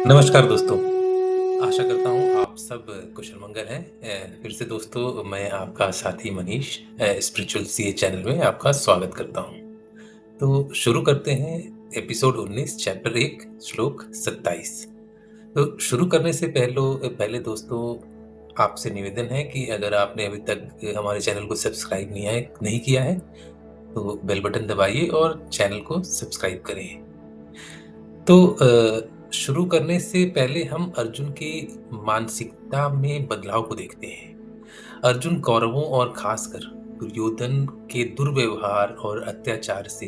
नमस्कार दोस्तों, आशा करता हूँ आप सब कुशल मंगल हैं। फिर से दोस्तों मैं आपका साथी मनीष स्पिरिचुअल सीए चैनल में आपका स्वागत करता हूँ। तो शुरू करते हैं एपिसोड 19 चैप्टर 1 श्लोक 27। तो शुरू करने से पहले दोस्तों आपसे निवेदन है कि अगर आपने अभी तक हमारे चैनल को सब्सक्राइब नहीं किया है तो बेल बटन दबाइए और चैनल को सब्सक्राइब करें। तो शुरू करने से पहले हम अर्जुन की मानसिकता में बदलाव को देखते हैं। अर्जुन कौरवों और खासकर दुर्योधन के दुर्व्यवहार और अत्याचार से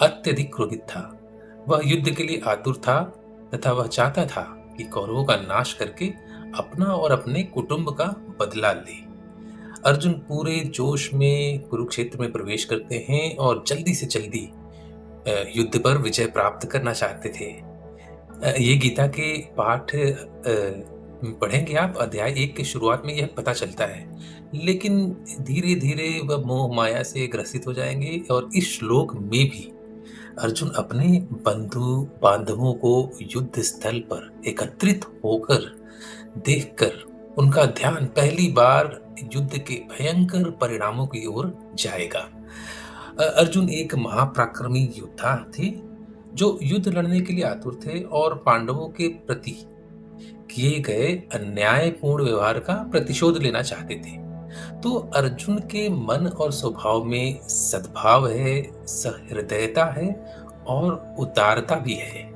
अत्यधिक क्रोधित था। वह युद्ध के लिए आतुर था तथा वह चाहता था कि कौरवों का नाश करके अपना और अपने कुटुंब का बदला ले। अर्जुन पूरे जोश में कुरुक्षेत्र में प्रवेश करते हैं और जल्दी से जल्दी युद्ध पर विजय प्राप्त करना चाहते थे। ये गीता के पाठ पढ़ेंगे आप अध्याय 1 की शुरुआत में यह पता चलता है। लेकिन धीरे-धीरे वह मोह माया से ग्रसित हो जाएँगे और इस श्लोक में भी अर्जुन अपने बंधु-बांधवों को युद्ध स्थल पर एकत्रित होकर देखकर उनका ध्यान पहली बार युद्ध के भयंकर परिणामों की ओर जाएगा। अर्जुन एक महापराक्रमी योद्धा थे जो युद्ध लड़ने के लिए आतुर थे और पांडवों के प्रति किए गए अन्यायपूर्ण व्यवहार का प्रतिशोध लेना चाहते थे। तो अर्जुन के मन और स्वभाव में सद्भाव है, सहृदयता है और उदारता भी है।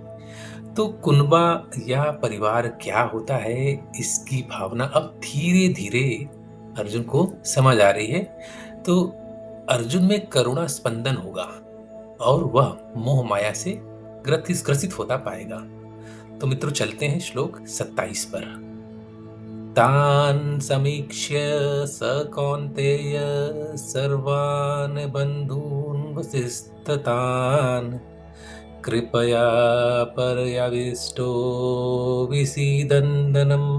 तो कुनबा या परिवार क्या होता है, इसकी भावना अब धीरे-धीरे अर्जुन को समझ आ रही है। तो अर्जुन में करुणा स्पंदन होगा और वह मोह माया से ग्रसित होता पाएगा। तो मित्रों चलते हैं श्लोक 27 पर। तान् समीक्ष्य स कौन्तेय सर्वान् बन्धून् वसिष्ठतान् कृपया पर्यविष्टो विसीदन्दनं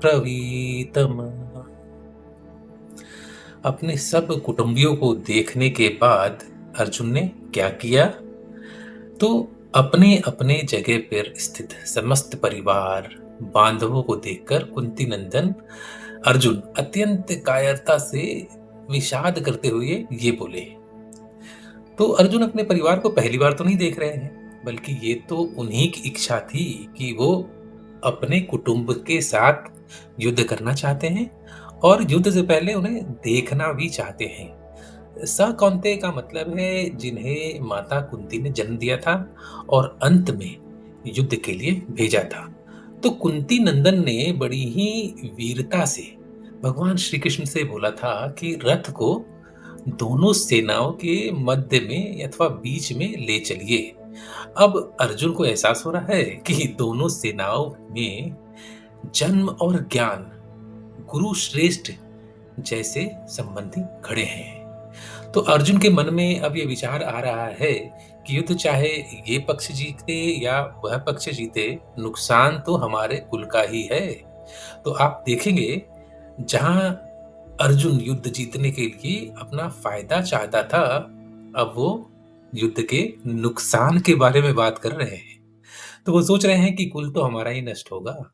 ब्रवीतम्। अपने सब कुटुंबियों को देखने के बाद अर्जुन ने क्या किया? तो अपने अपने जगह पर स्थित समस्त परिवार बांधवों को देखकर कुंती नंदन अर्जुन अत्यंत कायरता से विषाद करते हुए ये बोले। तो अर्जुन अपने परिवार को पहली बार तो नहीं देख रहे हैं, बल्कि ये तो उन्हीं की इच्छा थी कि वो अपने कुटुंब के साथ युद्ध करना चाहते हैं और युद्ध से पहले उन्हें देखना भी चाहते हैं। सकौंतेय का मतलब है जिन्हें माता कुंती ने जन्म दिया था और अंत में युद्ध के लिए भेजा था। तो कुंती नंदन ने बड़ी ही वीरता से भगवान श्री कृष्ण से बोला था कि रथ को दोनों सेनाओं के मध्य में अथवा बीच में ले चलिए। अब अर्जुन को एहसास हो रहा है कि दोनों सेनाओं में जन्म और ज्ञान गुरु श्रेष्ठ जैसे संबंधी खड़े हैं। तो अर्जुन के मन में अब ये विचार आ रहा है कि युद्ध चाहे ये पक्ष जीते या वह पक्ष जीते, नुकसान तो हमारे कुल का ही है। तो आप देखेंगे जहां अर्जुन युद्ध जीतने के लिए अपना फायदा चाहता था, अब वो युद्ध के नुकसान के बारे में बात कर रहे हैं। तो वो सोच रहे हैं कि कुल तो हमारा ही नष्ट होगा।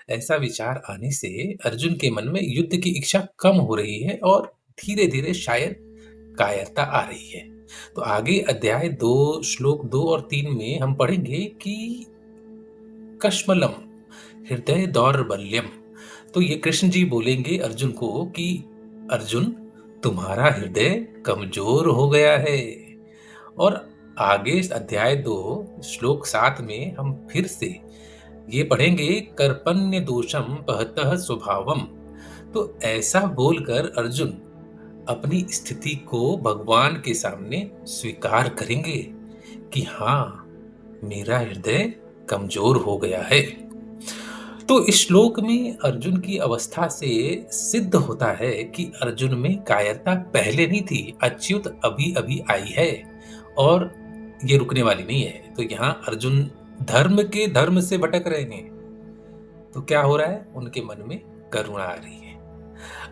ऐसा विचार आने से अर्जुन के मन में युद्ध की इच्छा कम हो रही है और धीरे-धीरे शायद कायरता आ रही है। तो आगे अध्याय 2 श्लोक 2 और 3 में हम पढ़ेंगे कि कश्मलम हृदय दौर्बल्यम। तो ये कृष्ण जी बोलेंगे अर्जुन को कि अर्जुन तुम्हारा हृदय कमजोर हो गया है। और आगे अध्याय 2 श्लोक 7 में हम फिर से ये पढ़ेंगे कर्पण्य दोषम पहतः स्वभावम। तो ऐसा बोलकर अर्जुन अपनी स्थिति को भगवान के सामने स्वीकार करेंगे कि हाँ, मेरा हृदय कमजोर हो गया है। तो इस श्लोक में अर्जुन की अवस्था से सिद्ध होता है कि अर्जुन में कायरता पहले नहीं थी, अच्युत अभी अभी आई है और ये रुकने वाली नहीं है। तो यहाँ अर्जुन धर्म से भटक रहे हैं। तो क्या हो रहा है? उनके मन में करुणा आ रही है।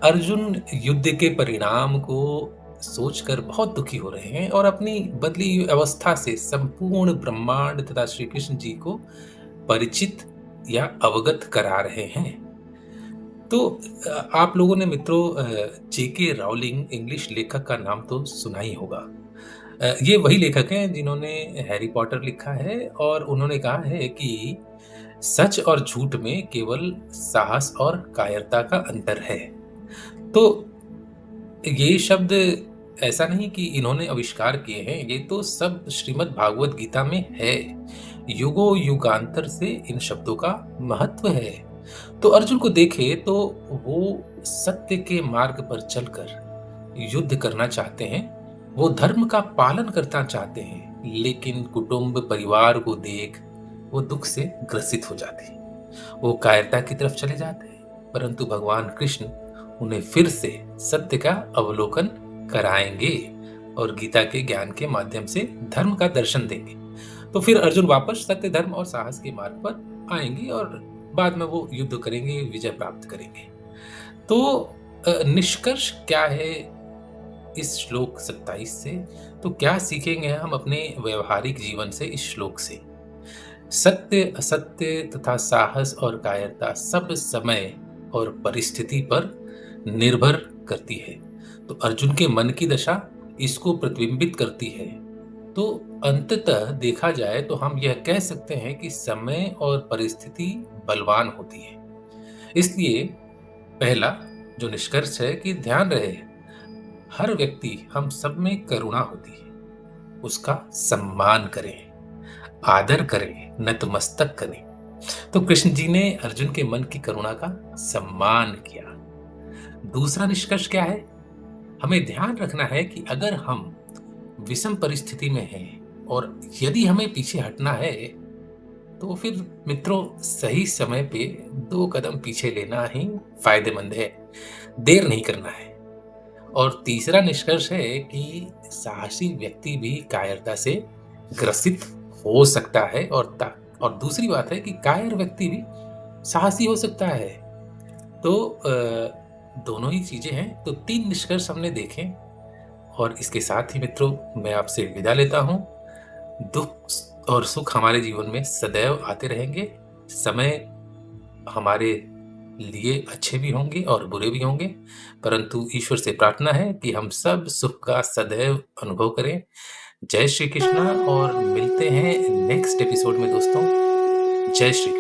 अर्जुन युद्ध के परिणाम को सोचकर बहुत दुखी हो रहे हैं और अपनी बदली हुई अवस्था से संपूर्ण ब्रह्मांड तथा श्री कृष्ण जी को परिचित या अवगत करा रहे हैं। तो आप लोगों ने मित्रों जेके राउलिंग इंग्लिश लेखक का नाम तो सुना ही होगा। ये वही लेखक हैं जिन्होंने हैरी पॉटर लिखा है और उन्होंने कहा है कि सच और झूठ में केवल साहस और कायरता का अंतर है। तो ये शब्द ऐसा नहीं कि इन्होंने आविष्कार किए हैं, ये तो सब श्रीमद् भागवत गीता में है। युगों युगांतर से इन शब्दों का महत्व है। तो अर्जुन को देखे तो वो सत्य के मार्ग पर चलकर युद्ध करना चाहते हैं, वो धर्म का पालन करना चाहते हैं, लेकिन कुटुंब परिवार को देख वो दुख से ग्रसित हो जाते हैं। वो कायरता की तरफ चले जाते हैं, परंतु भगवान कृष्ण उन्हें फिर से सत्य का अवलोकन कराएंगे और गीता के ज्ञान के माध्यम से धर्म का दर्शन देंगे। तो फिर अर्जुन वापस सत्य धर्म और साहस के मार्ग पर आएंगे और बाद में वो युद्ध करेंगे, विजय प्राप्त करेंगे। तो निष्कर्ष क्या है इस श्लोक 27 से? तो क्या सीखेंगे हम अपने व्यवहारिक जीवन से इस श्लोक से? सत्य असत्य तथा साहस और कायरता सब समय और परिस्थिति पर निर्भर करती है। तो अर्जुन के मन की दशा इसको प्रतिबिंबित करती है। तो अंततः देखा जाए तो हम यह कह सकते हैं कि समय और परिस्थिति बलवान होती है। इसलिए पहला जो निष्कर्ष है कि ध्यान रहे, हर व्यक्ति, हम सब में करुणा होती है, उसका सम्मान करें, आदर करें, नतमस्तक करें। तो कृष्ण जी ने अर्जुन के मन की करुणा का सम्मान किया। दूसरा निष्कर्ष क्या है? हमें ध्यान रखना है कि अगर हम विषम परिस्थिति में हैं और यदि हमें पीछे हटना है, तो फिर मित्रों सही समय पे 2 कदम पीछे लेना ही फायदेमंद है, देर नहीं करना है। और तीसरा निष्कर्ष है कि साहसी व्यक्ति भी कायरता से ग्रसित हो सकता है और दूसरी बात है कि कायर व्यक्ति भी साहसी हो सकता है। तो दोनों ही चीजें हैं। तो 3 निष्कर्ष हमने देखे और इसके साथ ही मित्रों मैं आपसे विदा लेता हूं। दुख और सुख हमारे जीवन में सदैव आते रहेंगे। समय हमारे लिए अच्छे भी होंगे और बुरे भी होंगे, परंतु ईश्वर से प्रार्थना है कि हम सब सुख का सदैव अनुभव करें। जय श्री कृष्णा और मिलते हैं नेक्स्ट एपिसोड में दोस्तों। जय श्री कृष्ण।